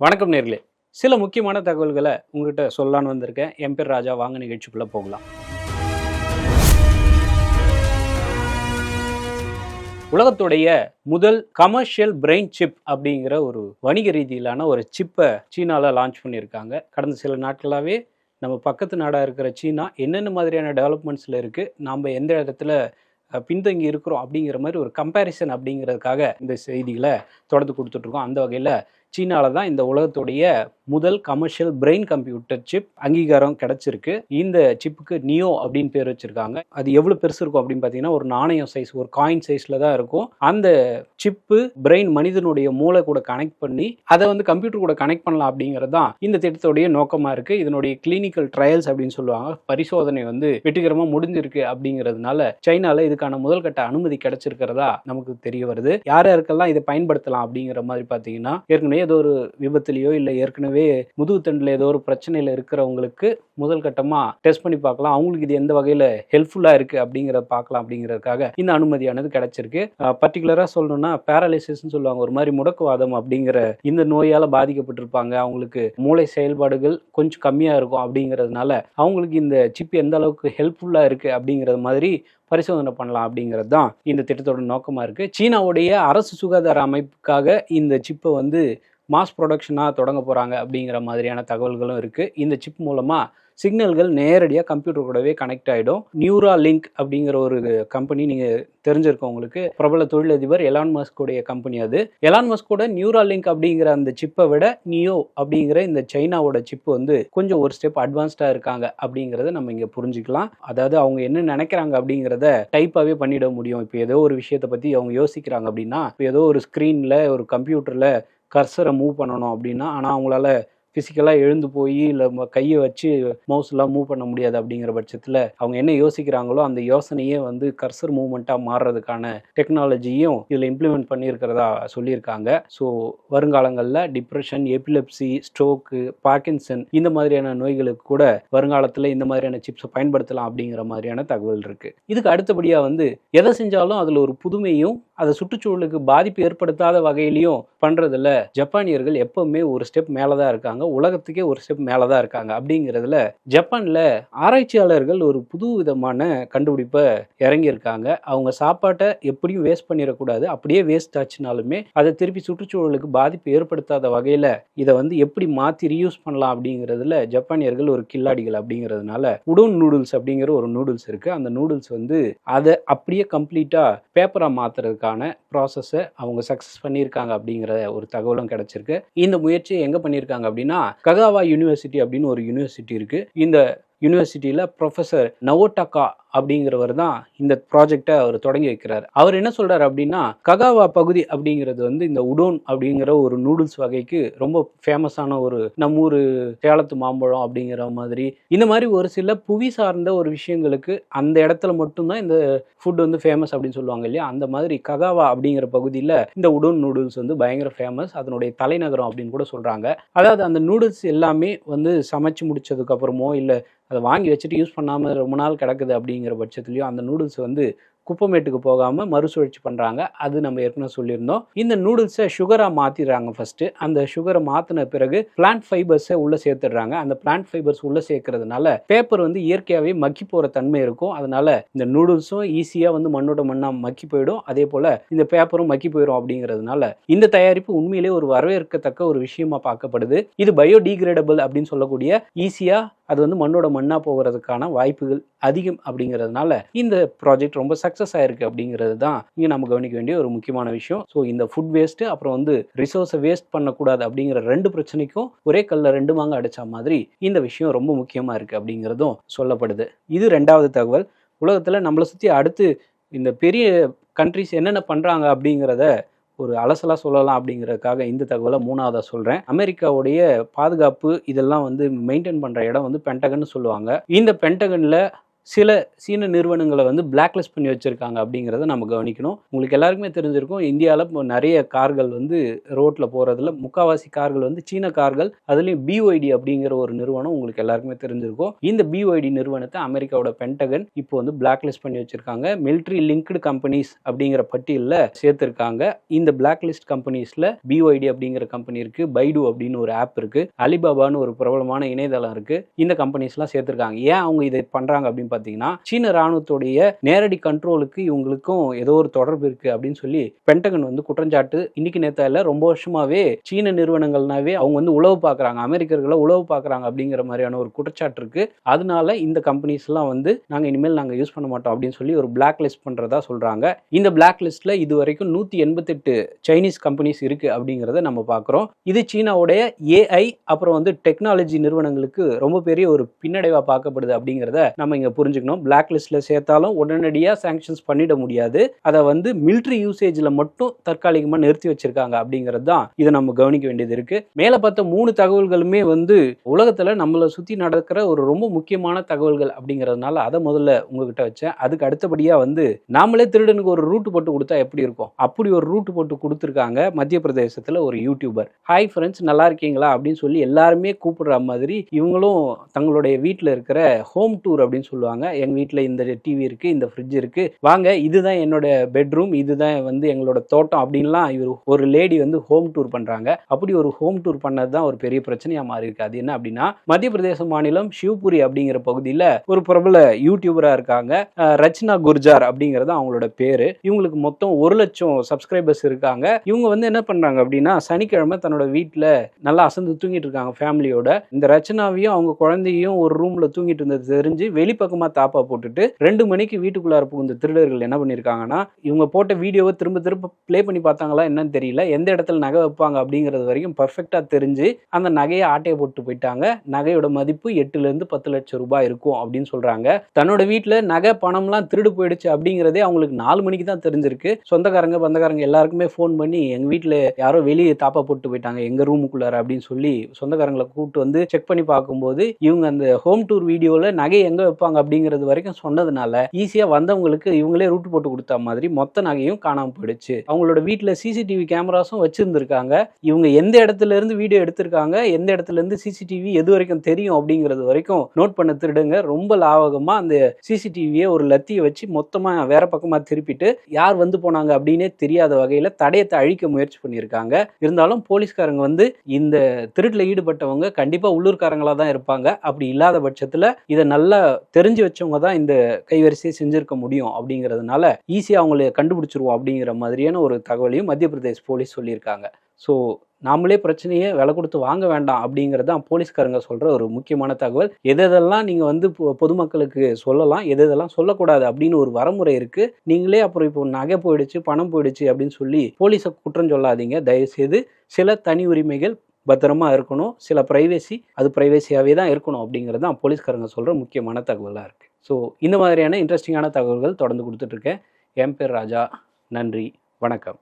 வணக்கம் நேர்களே. சில முக்கியமான தகவல்களை உங்ககிட்ட சொல்லலான்னு வந்திருக்கேன். என் பேர் ராஜா. வாங்க நிகழ்ச்சிக்குள்ளே போகலாம். உலகத்துடைய முதல் கமர்ஷியல் பிரெயின் சிப் அப்படிங்கிற ஒரு வணிக ரீதியிலான ஒரு சிப்பை சீனாவில் லான்ச் பண்ணியிருக்காங்க. கடந்த சில நாட்களாகவே நம்ம பக்கத்து நாடாக இருக்கிற சீனா என்னென்ன மாதிரியான டெவலப்மெண்ட்ஸில் இருக்குது, நாம் எந்த இடத்துல பின்தங்கி இருக்கிறோம் அப்படிங்கிற மாதிரி ஒரு கம்பேரிசன் அப்படிங்கிறதுக்காக இந்த செய்திகளை தொடர்ந்து கொடுத்துட்ருக்கோம். அந்த வகையில் சீனாவில் தான் இந்த உலகத்துடைய முதல் கமர்ஷியல் பிரெயின் கம்ப்யூட்டர் சிப் அங்கீகாரம் கிடச்சிருக்கு. இந்த சிப்புக்கு நியோ அப்படின்னு பேர் வச்சுருக்காங்க. அது எவ்வளோ பெருசு இருக்கும் அப்படின்னு பார்த்தீங்கன்னா, ஒரு நாணயம் சைஸ், ஒரு காயின் சைஸில் தான் இருக்கும். அந்த சிப்பு பிரெயின் மனிதனுடைய மூளை கூட கனெக்ட் பண்ணி அதை கம்ப்யூட்டர் கூட கனெக்ட் பண்ணலாம் அப்படிங்கிறது தான் இந்த திட்டத்துடைய நோக்கமாக இருக்குது. இதனுடைய கிளினிக்கல் ட்ரையல்ஸ் அப்படின்னு சொல்லுவாங்க. பரிசோதனை வெற்றிகரமாக முடிஞ்சிருக்கு அப்படிங்கிறதுனால சைனாவில் இதுக்கான முதல் கட்ட அனுமதி கிடைச்சிருக்கிறதா நமக்கு தெரிய வருது. யார் யாருக்கெல்லாம் இதை பயன்படுத்தலாம் அப்படிங்கிற மாதிரி பார்த்தீங்கன்னா, ஏற்கனவே ஏதோ ஒரு விபத்துலையோ இல்லை ஏற்கனவே முதுகுத்தண்டில் ஏதோ ஒரு பிரச்சனையில் இருக்கிறவங்களுக்கு முதல் கட்டமாக டெஸ்ட் பண்ணி பார்க்கலாம். அவங்களுக்கு இது எந்த வகையில் ஹெல்ப்ஃபுல்லாக இருக்குது அப்படிங்கிறத பார்க்கலாம் அப்படிங்கிறதுக்காக இந்த அனுமதியானது கிடைச்சிருக்கு. பர்டிகுலராக சொல்லணும்னா பேரலைசிஸ்ன்னு சொல்லுவாங்க. ஒரு மாதிரி முடக்குவாதம் அப்படிங்கிற இந்த நோயால் பாதிக்கப்பட்டிருப்பாங்க. அவங்களுக்கு மூளை செயல்பாடுகள் கொஞ்சம் கம்மியாக இருக்கும். அப்படிங்கிறதுனால அவங்களுக்கு இந்த சிப் எந்த அளவுக்கு ஹெல்ப்ஃபுல்லாக இருக்குது அப்படிங்கிறது மாதிரி பரிசோதனை பண்ணலாம் அப்படிங்கிறது தான் இந்த திட்டத்தோட நோக்கமாக இருக்குது. சீனாவுடைய அரசு சுகாதார அமைப்புக்காக இந்த சிப்பை மாஸ் ப்ரொடக்ஷனாக தொடங்க போகிறாங்க அப்படிங்கிற மாதிரியான தகவல்களும் இருக்குது. இந்த சிப் மூலமாக சிக்னல்கள் நேரடியாக கம்ப்யூட்டர் கூடவே கனெக்ட் ஆகிடும். நியூரா லிங்க் அப்படிங்கிற ஒரு கம்பெனி நீங்கள் தெரிஞ்சிருக்கோம் உங்களுக்கு. பிரபல தொழிலதிபர் எலான் மஸ்கோடைய கம்பெனி அது. எலான் மஸ்கோட நியூரா லிங்க் அப்படிங்கிற அந்த சிப்பை விட நியோ அப்படிங்கிற இந்த சைனாவோட சிப்பு கொஞ்சம் ஒரு ஸ்டெப் அட்வான்ஸ்டாக இருக்காங்க அப்படிங்கிறத நம்ம இங்கே புரிஞ்சுக்கலாம். அதாவது அவங்க என்ன நினைக்கிறாங்க அப்படிங்கிறத டைப்பாகவே பண்ணிட முடியும். இப்போ ஏதோ ஒரு விஷயத்தை பற்றி அவங்க யோசிக்கிறாங்க அப்படின்னா, இப்போ ஏதோ ஒரு ஸ்க்ரீனில் ஒரு கம்ப்யூட்டரில் கர்சரை மூவ் பண்ணணும் அப்படின்னா, ஆனால் அவங்களால ஃபிசிக்கலாக எழுந்து போய் இல்லை கையை வச்சு மவுஸ்லாம் மூவ் பண்ண முடியாது. அப்படிங்கிற பட்சத்தில் அவங்க என்ன யோசிக்கிறாங்களோ அந்த யோசனையே கர்சர் மூவ்மெண்ட்டாக மாறுறதுக்கான டெக்னாலஜியும் இதில் இம்ப்ளிமெண்ட் பண்ணியிருக்கிறதா சொல்லியிருக்காங்க. ஸோ வருங்காலங்களில் டிப்ரெஷன், எபிலெப்சி, ஸ்ட்ரோக்கு, பார்க்கின்சன் இந்த மாதிரியான நோய்களுக்கு கூட வருங்காலத்தில் இந்த மாதிரியான சிப்ஸை பயன்படுத்தலாம் அப்படிங்கிற மாதிரியான தகவல் இருக்குது. இதுக்கு அடுத்தபடியாக எதை செஞ்சாலும் அதில் ஒரு புதுமையும் அதை சுற்றுச்சூழலுக்கு பாதிப்பு ஏற்படுத்தாத வகையிலையும் பண்ணுறதுல ஜப்பானியர்கள் எப்பவுமே ஒரு ஸ்டெப் மேலே தான் இருக்காங்க. உலகத்துக்கே ஒரு ஸ்டெப் மேலே தான் இருக்காங்க. அப்படிங்கிறதுல ஜப்பானில் ஆராய்ச்சியாளர்கள் ஒரு புது விதமான கண்டுபிடிப்பை இறங்கியிருக்காங்க. அவங்க சாப்பாட்டை எப்படியும் வேஸ்ட் பண்ணிடக்கூடாது. அப்படியே வேஸ்ட் ஆச்சுனாலுமே அதை திருப்பி சுற்றுச்சூழலுக்கு பாதிப்பு ஏற்படுத்தாத வகையில் இதை எப்படி மாற்றி ரீயூஸ் பண்ணலாம் அப்படிங்கிறதுல ஜப்பானியர்கள் ஒரு கில்லாடிகள். அப்படிங்கிறதுனால உடோன் நூடுல்ஸ் அப்படிங்கிற ஒரு நூடுல்ஸ் இருக்குது. அந்த நூடுல்ஸ் அதை அப்படியே கம்ப்ளீட்டாக பேப்பராக மாற்றுறதுக்கான ப்ராசஸை அவங்க சக்ஸஸ் பண்ணியிருக்காங்க அப்படிங்கிற ஒரு தகவலும் கிடைச்சிருக்கு. இந்த முயற்சியை எங்கே பண்ணியிருக்காங்க அப்படின்னா, ககாவா யூனிவர்சிட்டி அப்படின்னு ஒரு யூனிவர்சிட்டி இருக்குது. இந்த யூனிவர்சிட்டியில் ப்ரொஃபஸர் நவோட்டாக்கா அப்படிங்கிறவர் தான் இந்த ப்ராஜெக்டை அவர் தொடங்கி வைக்கிறார். அவர் என்ன சொல்கிறார் அப்படின்னா, ககாவா பகுதி அப்படிங்கிறது இந்த உடோன் அப்படிங்கிற ஒரு நூடுல்ஸ் வகைக்கு ரொம்ப ஃபேமஸான ஒரு நம்ம ஊர் சேலத்து மாம்பழம் அப்படிங்கிற மாதிரி இந்த மாதிரி ஒரு சில புவி சார்ந்த ஒரு விஷயங்களுக்கு அந்த இடத்துல மட்டும்தான் இந்த ஃபுட் ஃபேமஸ் அப்படின்னு சொல்லுவாங்க இல்லையா. அந்த மாதிரி ககாவா அப்படிங்கிற பகுதியில் இந்த உடோன் நூடுல்ஸ் பயங்கர ஃபேமஸ். அதனுடைய தலைநகரம் அப்படின்னு கூட சொல்கிறாங்க. அதாவது அந்த நூடுல்ஸ் எல்லாமே சமைச்சு முடிச்சதுக்கப்புறமோ இல்லை அதை வாங்கி வச்சுட்டு யூஸ் பண்ணாமல் ரொம்ப நாள் கிடக்குது அப்படிங்கிற பட்சத்துலையும் அந்த நூடுல்ஸ் குப்பமேட்டுக்கு போகாமல் மறுசுழற்சி பண்ணுறாங்க. அது நம்ம ஏற்கனவே சொல்லியிருந்தோம். இந்த நூடுல்ஸை சுகராக மாற்றிடுறாங்க. ஃபஸ்ட்டு அந்த சுகரை மாற்றின பிறகு பிளான்ட் ஃபைபர்ஸை உள்ளே சேர்த்துடுறாங்க. அந்த பிளான்ட் ஃபைபர்ஸ் உள்ளே சேர்க்கறதுனால பேப்பர் இயற்கையாகவே மக்கி போகிற தன்மை இருக்கும். அதனால இந்த நூடுல்ஸும் ஈஸியாக மண்ணோட மண்ணாக மக்கி போயிடும். அதே போல் இந்த பேப்பரும் மக்கி போயிடும். அப்படிங்கிறதுனால இந்த தயாரிப்பு உண்மையிலே ஒரு வரவேற்கத்தக்க ஒரு விஷயமா பார்க்கப்படுது. இது பயோடிகிரேடபிள் அப்படின்னு சொல்லக்கூடிய ஈஸியாக அது மண்ணோட மண்ணாக போகிறதுக்கான வாய்ப்புகள் அதிகம். அப்படிங்கிறதுனால இந்த ப்ராஜெக்ட் ரொம்ப சக்ஸஸ் ஆயிருக்கு. அப்படிங்கிறது தான் இங்கே நம்ம கவனிக்க வேண்டிய ஒரு முக்கியமான விஷயம். ஸோ இந்த ஃபுட் வேஸ்ட்டு அப்புறம் ரிசோர்ஸை வேஸ்ட் பண்ணக்கூடாது அப்படிங்கிற ரெண்டு பிரச்சனைக்கும் ஒரே கல்ல ரெண்டு மாங்க அடித்த மாதிரி இந்த விஷயம் ரொம்ப முக்கியமாக இருக்குது அப்படிங்கிறதும் சொல்லப்படுது. இது ரெண்டாவது தகவல். உலகத்தில் நம்மளை சுற்றி அடுத்து இந்த பெரிய கண்ட்ரிஸ் என்னென்ன பண்ணுறாங்க அப்படிங்கிறத ஒரு அலசலாக சொல்லலாம் அப்படிங்கிறதுக்காக இந்த தகவலை மூணாவதாக சொல்கிறேன். அமெரிக்காவுடைய பாதுகாப்பு இதெல்லாம் மெயின்டைன் பண்ணுற இடம் பென்டகன் சொல்லுவாங்க. இந்த பென்டகனில் சில சீன நிறுவனங்களை வந்து பிளாக் லிஸ்ட் பண்ணி வச்சிருக்காங்க அப்படிங்கிறத நம்ம கவனிக்கணும். உங்களுக்கு எல்லாருக்குமே தெரிஞ்சிருக்கும், இந்தியாவில் இப்போ நிறைய கார்கள் வந்து ரோட்ல போறதுல முக்காவாசி கார்கள் வந்து சீன கார்கள். அதுலேயும் BYD அப்படிங்கிற ஒரு நிறுவனம் உங்களுக்கு எல்லாருக்குமே தெரிஞ்சிருக்கும். இந்த BYD நிறுவனத்தை அமெரிக்காவோட பென்டகன் இப்போ வந்து பிளாக் லிஸ்ட் பண்ணி வச்சிருக்காங்க. மிலிட்ரி லிங்க்டு கம்பெனிஸ் அப்படிங்கிற பட்டியலில் சேர்த்திருக்காங்க. இந்த பிளாக் லிஸ்ட் கம்பெனிஸ்ல BYD அப்படிங்கிற கம்பெனி இருக்கு, பைடு அப்படின்னு ஒரு ஆப் இருக்கு, அலிபாபான்னு ஒரு பிரபலமான இணையதளம் இருக்கு. இந்த கம்பெனிஸ்லாம் சேர்த்திருக்காங்க. ஏன் அவங்க இதை பண்றாங்க அப்படின்னு பார்த்தீங்கன்னா, சீன ராணுவத்துடைய நேரடி கண்ட்ரோலுக்கு இவங்களுக்கும் ஏதோ ஒரு தொடர்பு இருக்கு அப்படின்னு சொல்லி பென்டகன் வந்து குற்றஞ்சாட்டு இன்னைக்கு நேத்தா இல்ல, ரொம்ப வருஷமாவே சீன நிறுவனங்கள்னாவே அவங்க வந்து உளவு பார்க்குறாங்க, அமெரிக்கர்களை உளவு பார்க்குறாங்க அப்படிங்கிற மாதிரியான ஒரு குற்றச்சாட்டு இருக்கு. அதனால இந்த கம்பெனிஸ் எல்லாம் வந்து இனிமேல் நாங்கள் யூஸ் பண்ண மாட்டோம் அப்படின்னு சொல்லி ஒரு பிளாக் லிஸ்ட் பண்றதா சொல்றாங்க. இந்த பிளாக் லிஸ்ட்ல இது வரைக்கும் 188 சைனீஸ் கம்பெனிஸ் இருக்கு அப்படிங்கிறத நம்ம பார்க்குறோம். இது சீனாவுடைய AI அப்புறம் வந்து டெக்னாலஜி நிறுவனங்களுக்கு ரொம்ப பெரிய ஒரு பின்னடைவா பார்க்கப்படுது அப்படிங்கிறத நம்ம இங்க புரிஞ்சுக்கணும். பிளாக் லிஸ்ட்ல சேர்த்தாலும் உடனடியாக சாங்ஷன்ஸ் பண்ணிட முடியாது. அதை வந்து மிலிட்ரி யூசேஜில் மட்டும் தற்காலிகமாக நிறுத்தி வச்சிருக்காங்க அப்படிங்கிறது தான் இதை நம்ம கவனிக்க வேண்டியது இருக்கு. மேலே பார்த்த 3 தகவல்களுமே வந்து உலகத்தில் நம்மளை சுற்றி நடக்கிற ஒரு ரொம்ப முக்கியமான தகவல்கள் அப்படிங்கிறதுனால அதை முதல்ல உங்ககிட்ட வச்சேன். அதுக்கு அடுத்தபடியாக வந்து நாமளே திருடனுக்கு ஒரு ரூட் போட்டு கொடுத்தா எப்படி இருக்கும், அப்படி ஒரு ரூட் போட்டு கொடுத்துருக்காங்க மத்திய பிரதேசத்தில் ஒரு யூடியூபர். ஹாய் ஃப்ரெண்ட்ஸ், நல்லா இருக்கீங்களா அப்படின்னு சொல்லி எல்லாருமே கூப்பிடுற மாதிரி இவங்களும் தங்களுடைய வீட்டில் இருக்கிற ஹோம் டூர் அப்படின்னு சொல்லுவாங்க. எங்கள் வீட்டில் இந்த டிவி இருக்கு, இந்த ஃப்ரிட்ஜ் இருக்கு, வாங்க இதுதான் என்னோட பெட்ரூம், இதுதான் வந்து எங்களோட தோட்டம் அப்படின்லாம் இவர் ஒரு லேடி வந்து ஹோம் டூர் பண்றாங்க. அப்படி ஒரு ஹோம் டூர் பண்ணது தான் ஒரு பெரிய பிரச்சனையா மாறி இருக்கு. அது என்ன அப்படின்னா, மத்திய பிரதேச மாநிலம் ஷிவ்புரி அப்படிங்கிற பகுதியில் ஒரு பிரபல யூடியூபரா இருக்காங்க, ரச்சனா குர்ஜார் அப்படிங்கிறது அவங்களோட பேரு. இவங்களுக்கு மொத்தம் 1 லட்சம் சப்ஸ்கிரைபர்ஸ் இருக்காங்க. இவங்க வந்து என்ன பண்றாங்க அப்படின்னா, சனிக்கிழமை தன்னோட வீட்டில் நல்லா அசந்து தூங்கிட்டு இருக்காங்க ஃபேமிலியோட. இந்த ரச்சனாவையும் அவங்க குழந்தையும் ஒரு ரூம்ல தூங்கிட்டு இருந்தது தெரிஞ்சு வெளிப்பக்கமா தாப்பா போட்டுட்டு 2 மணிக்கு வீட்டுக்குள்ளார புகுந்த திருடர்கள் என்ன பண்ணிருக்காங்கன்னா, இவங்க போட்ட வீடியோவை திரும்ப திரும்ப பிளே பண்ணி பார்த்தாங்களா என்னன்னு தெரியல, எந்த இடத்துல நகை வைப்பாங்க அப்படிங்கிறது வரைக்கும் பர்ஃபெக்டா தெரிஞ்சு அந்த நகையை ஆட்டையை போட்டு போயிட்டாங்க. நகையோட மதிப்பு 8 ல இருந்து 10 லட்சம் ரூபாய் இருக்கும் அப்படின்னு சொல்றாங்க. தன்னோட வீட்டுல நகை பணம்லாம் திருடு போயிடுச்சு அப்படிங்கிறதே அவங்களுக்கு 4 மணிக்கு தான் தெரிஞ்சிருக்கு. சொந்தக்காரங்க பந்தக்காரங்க எல்லாருக்குமே ஃபோன் பண்ணி, எங்க வீட்டுல யாரோ வெளியே தாப்பா போட்டு போயிட்டாங்க எங்க ரூமுக்குள்ளார அப்படின்னு சொல்லி சொந்தக்காரங்களை கூப்பிட்டு வந்து செக் பண்ணி பார்க்கும்போது இவங்க அந்த ஹோம் டூர் வீடியோல நகை எங்க வைப்பாங்க அப்படிங்கிறது வரைக்கும் சொன்னதுனால ஈஸியா வந்தவங்களுக்கு இவங்களே ரூட் போட்டு கொடுத்த மாதிரி மொத்த நகையும் காணாம போயிடுச்சு. அவங்களோட வீட்டுல CCTV கேமராஸும் வச்சிருந்திருக்காங்க. இவங்க எந்த இடத்துல இருந்து வீடியோ எடுத்திருக்காங்க, எந்த இடத்துல இருந்து CCTV எது வரைக்கும் தெரியும் அப்படிங்கிறது வரைக்கும் நோட் பண்ண திருடுங்க ரொம்ப லாவகமா அந்த CCTVயை ஒரு லத்தியை வச்சு மொத்தமா வேற பக்கமா திருப்பிட்டு யார் வந்து போனாங்க அப்படின்னே தெரியாத வகையில தடயத்தை அழிக்க முயற்சி பண்ணியிருக்காங்க. இருந்தாலும் போலீஸ்காரங்க வந்து இந்த திருட்டுல ஈடுபட்டவங்க கண்டிப்பா உள்ளூர்காரங்களா தான் இருப்பாங்க. அப்படி இல்லாத பட்சத்துல இதை நல்லா தெரிஞ்சு வச்சவங்க தான் இந்த கைவரிசையை செஞ்சிருக்க முடியும் அப்படிங்கிறதுனால ஈஸியா அவங்களை கண்டுபிடிச்சிருவோம் அப்படிங்கிற மாதிரியான ஒரு தகவலையும் மத்திய பிரதேஷ் போலீஸ் சொல்லியிருக்காங்க. ஸோ நாமளே பிரச்சனையை விலை கொடுத்து வாங்க வேண்டாம் அப்படிங்கிறது தான் போலீஸ்காரங்க சொல்ற ஒரு முக்கியமான தகவல். எதெல்லாம் நீங்க வந்து பொதுமக்களுக்கு சொல்லலாம், எதெல்லாம் சொல்லக்கூடாது அப்படின்னு ஒரு வரமுறை இருக்கு. நீங்களே அப்புறம் இப்போ நகை போயிடுச்சு, பணம் போயிடுச்சு அப்படின்னு சொல்லி போலீஸை குற்றம் சொல்லாதீங்க தயவுசெய்து. சில தனி உரிமைகள் பத்திரமா இருக்கணும், சில பிரைவேசி அது பிரைவேசியாவே தான் இருக்கணும் அப்படிங்கிறது தான் போலீஸ்காரங்க சொல்ற முக்கியமான தகவலாக இருக்கு. ஸோ இந்த மாதிரியான இன்ட்ரெஸ்டிங்கான தகவல்கள் தொடர்ந்து கொடுத்துட்டு இருக்கேன். என் பேர் ராஜா. நன்றி, வணக்கம்.